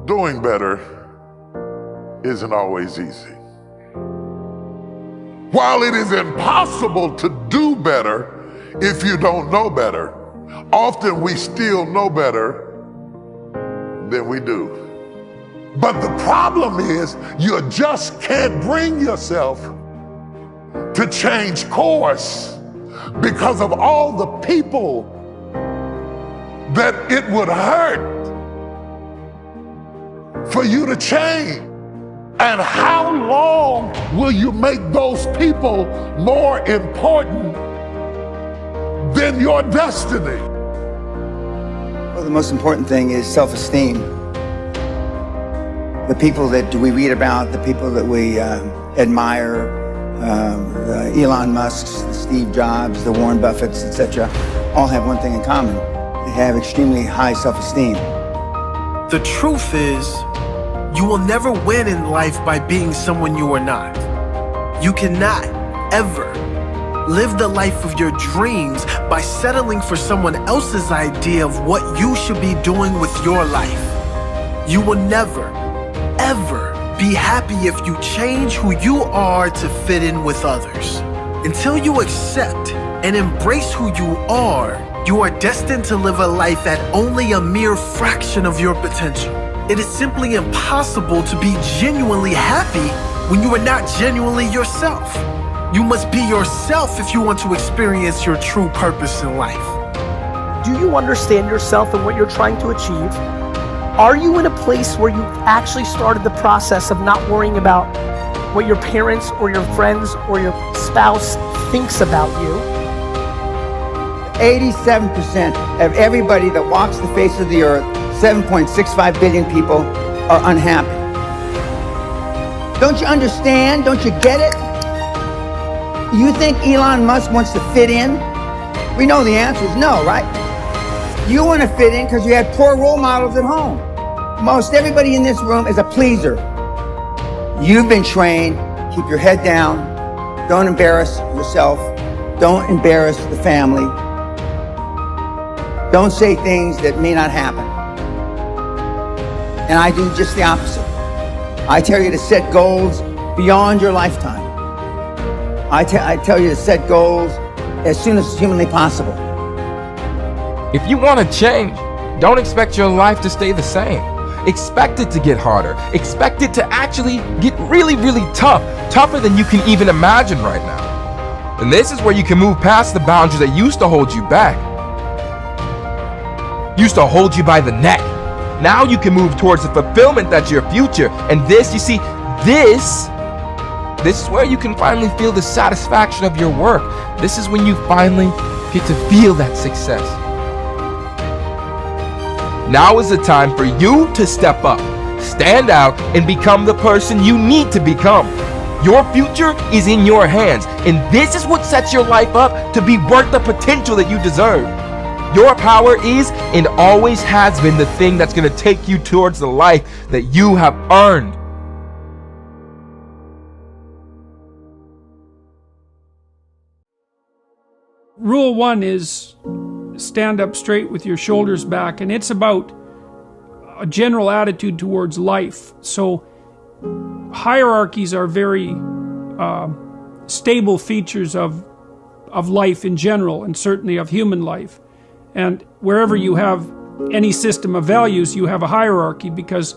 doing better isn't always easy. While it is impossible to do better if you don't know better, often we still know better than we do. But the problem is you just can't bring yourself to change course because of all the people that it would hurt for you to change. And how long will you make those people more important than your destiny? Well, the most important thing is self-esteem. The people that we read about, the people that we admire, the Elon Musks, the Steve Jobs, the Warren Buffetts, etc., all have one thing in common. They have extremely high self-esteem. The truth is, you will never win in life by being someone you are not. You cannot ever live the life of your dreams by settling for someone else's idea of what you should be doing with your life. You will never, ever be happy if you change who you are to fit in with others. Until you accept and embrace who you are destined to live a life at only a mere fraction of your potential. It is simply impossible to be genuinely happy when you are not genuinely yourself. You must be yourself if you want to experience your true purpose in life. Do you understand yourself and what you're trying to achieve? Are you in a place where you actually started the process of not worrying about what your parents or your friends or your spouse thinks about you? 87% of everybody that walks the face of the earth, 7.65 billion people, are unhappy. Don't you understand? Don't you get it? You think Elon Musk wants to fit in? We know the answer is no, right? You want to fit in because you had poor role models at home. Most everybody in this room is a pleaser. You've been trained, keep your head down, don't embarrass yourself, don't embarrass the family, don't say things that may not happen. And I do just the opposite. I tell you to set goals beyond your lifetime. I tell you to set goals as soon as humanly possible. If you want to change, don't expect your life to stay the same. Expect it to get harder. Expect it to actually get really, really tough. Tougher than you can even imagine right now. And this is where you can move past the boundaries that used to hold you back. Used to hold you by the neck. Now you can move towards the fulfillment that's your future. And this, you see, this is where you can finally feel the satisfaction of your work. This is when you finally get to feel that success. Now is the time for you to step up, stand out, and become the person you need to become. Your future is in your hands, and this is what sets your life up to be worth the potential that you deserve. Your power is and always has been the thing that's going to take you towards the life that you have earned. Rule 1 is stand up straight with your shoulders back, and it's about a general attitude towards life. So hierarchies are very stable features of life in general, and certainly of human life. And wherever you have any system of values, you have a hierarchy, because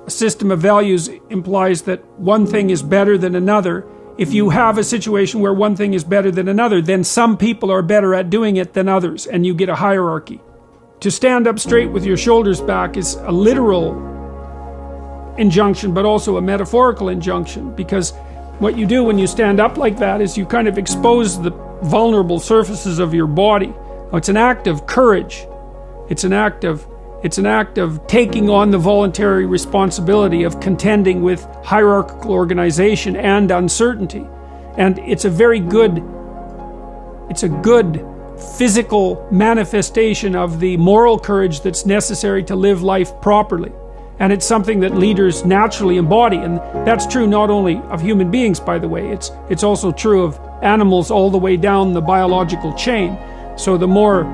a system of values implies that one thing is better than another. If you have a situation where one thing is better than another, then some people are better at doing it than others, and you get a hierarchy. To stand up straight with your shoulders back is a literal injunction, but also a metaphorical injunction, because what you do when you stand up like that is you kind of expose the vulnerable surfaces of your body. It's an act of courage. It's an act of taking on the voluntary responsibility of contending with hierarchical organization and uncertainty. And it's a good physical manifestation of the moral courage that's necessary to live life properly. And it's something that leaders naturally embody. And that's true not only of human beings, by the way, it's also true of animals all the way down the biological chain. So the more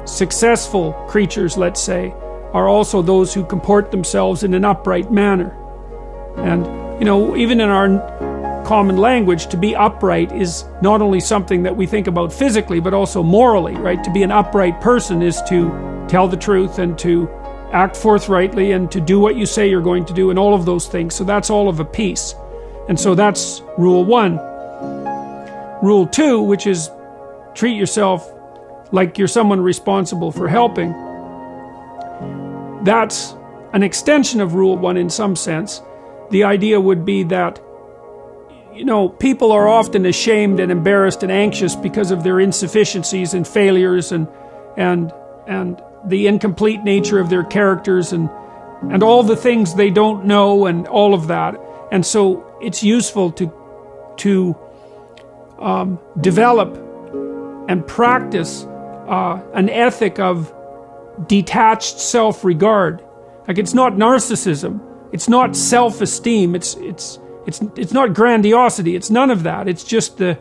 successful creatures, let's say, are also those who comport themselves in an upright manner. And, you know, even in our common language, to be upright is not only something that we think about physically, but also morally, right? To be an upright person is to tell the truth and to act forthrightly and to do what you say you're going to do and all of those things. So that's all of a piece. And so that's rule 1. Rule 2, which is treat yourself like you're someone responsible for helping. That's an extension of rule 1 in some sense. The idea would be that, you know, people are often ashamed and embarrassed and anxious because of their insufficiencies and failures and the incomplete nature of their characters and all the things they don't know and all of that. And so it's useful to develop and practice an ethic of detached self-regard. Like, it's not narcissism, it's not self-esteem, it's not grandiosity, it's none of that. It's just the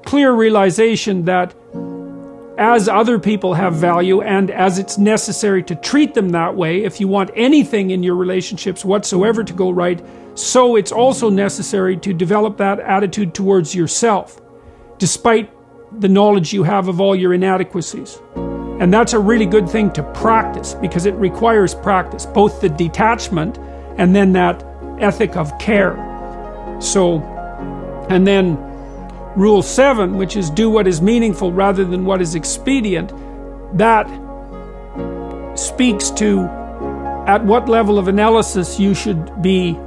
clear realization that as other people have value and as it's necessary to treat them that way if you want anything in your relationships whatsoever to go right, so it's also necessary to develop that attitude towards yourself, despite the knowledge you have of all your inadequacies. And that's a really good thing to practice because it requires practice, both the detachment and then that ethic of care. So, and then rule 7, which is do what is meaningful rather than what is expedient, that speaks to at what level of analysis you should be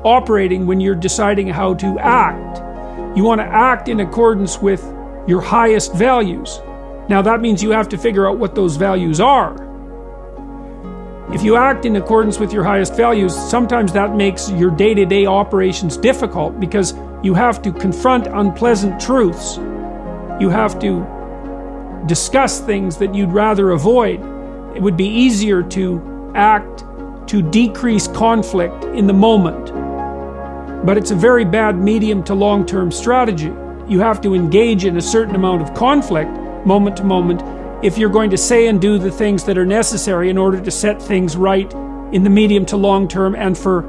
operating when you're deciding how to act. You want to act in accordance with your highest values. Now that means you have to figure out what those values are. If you act in accordance with your highest values, sometimes that makes your day-to-day operations difficult because you have to confront unpleasant truths. You have to discuss things that you'd rather avoid. It would be easier to act to decrease conflict in the moment. But it's a very bad medium to long-term strategy. You have to engage in a certain amount of conflict, moment to moment, if you're going to say and do the things that are necessary in order to set things right in the medium to long term and for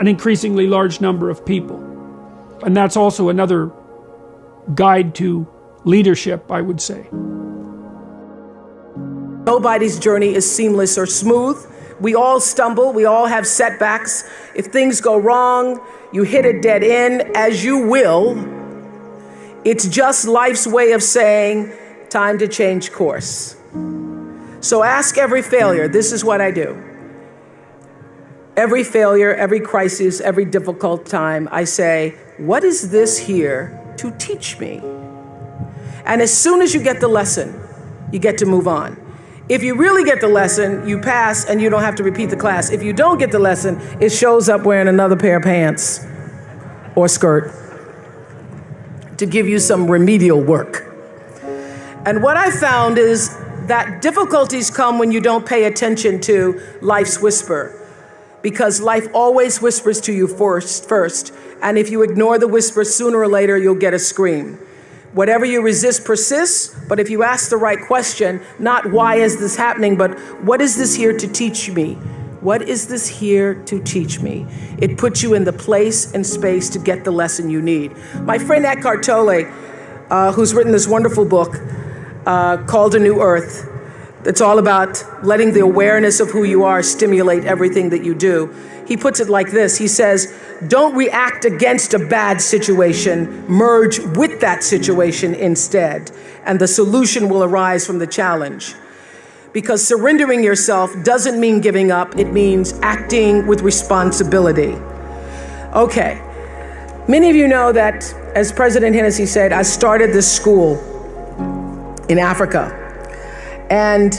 an increasingly large number of people. And that's also another guide to leadership, I would say. Nobody's journey is seamless or smooth. We all stumble, we all have setbacks. If things go wrong, you hit a dead end, as you will. It's just life's way of saying, time to change course. So ask every failure. This is what I do. Every failure, every crisis, every difficult time, I say, what is this here to teach me? And as soon as you get the lesson, you get to move on. If you really get the lesson, you pass and you don't have to repeat the class. If you don't get the lesson, it shows up wearing another pair of pants or skirt to give you some remedial work. And what I found is that difficulties come when you don't pay attention to life's whisper, because life always whispers to you first. And if you ignore the whisper, sooner or later, you'll get a scream. Whatever you resist persists, but if you ask the right question, not why is this happening, but what is this here to teach me? What is this here to teach me? It puts you in the place and space to get the lesson you need. My friend Eckhart Tolle, who's written this wonderful book called A New Earth, it's all about letting the awareness of who you are stimulate everything that you do. He puts it like this. He says, don't react against a bad situation, merge with that situation instead, and the solution will arise from the challenge. Because surrendering yourself doesn't mean giving up, it means acting with responsibility. Okay, many of you know that, as President Hennessy said, I started this school in Africa. And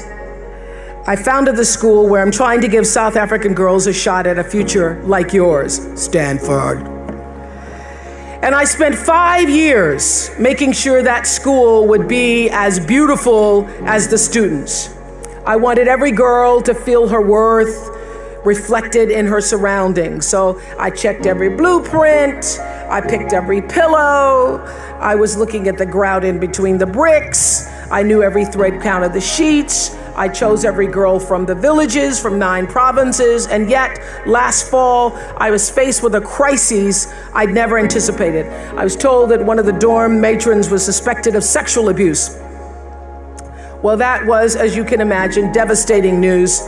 I founded the school where I'm trying to give South African girls a shot at a future like yours, Stanford. And I spent 5 years making sure that school would be as beautiful as the students. I wanted every girl to feel her worth reflected in her surroundings. So I checked every blueprint, I picked every pillow, I was looking at the grout in between the bricks, I knew every thread count of the sheets, I chose every girl from the villages, from 9 provinces, and yet last fall I was faced with a crisis I'd never anticipated. I was told that one of the dorm matrons was suspected of sexual abuse. Well, that was, as you can imagine, devastating news.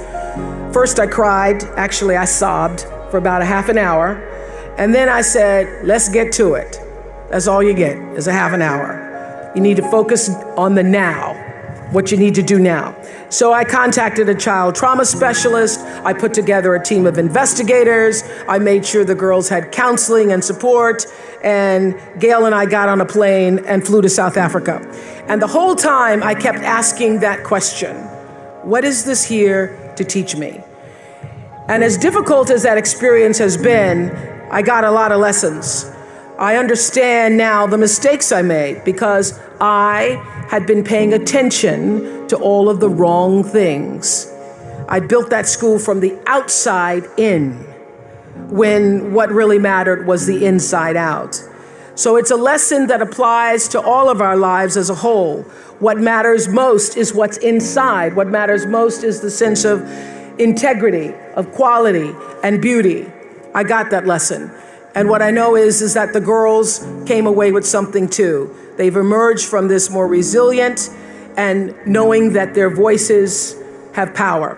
First I cried, actually I sobbed for about a half an hour, and then I said, let's get to it. That's all you get, is a half an hour. You need to focus on the now, what you need to do now. So I contacted a child trauma specialist. I put together a team of investigators. I made sure the girls had counseling and support. And Gail and I got on a plane and flew to South Africa. And the whole time I kept asking that question, what is this here to teach me? And as difficult as that experience has been, I got a lot of lessons. I understand now the mistakes I made because I had been paying attention to all of the wrong things. I built that school from the outside in, when what really mattered was the inside out. So it's a lesson that applies to all of our lives as a whole. What matters most is what's inside. What matters most is the sense of integrity, of quality, and beauty. I got that lesson. And what I know is that the girls came away with something too. They've emerged from this more resilient and knowing that their voices have power.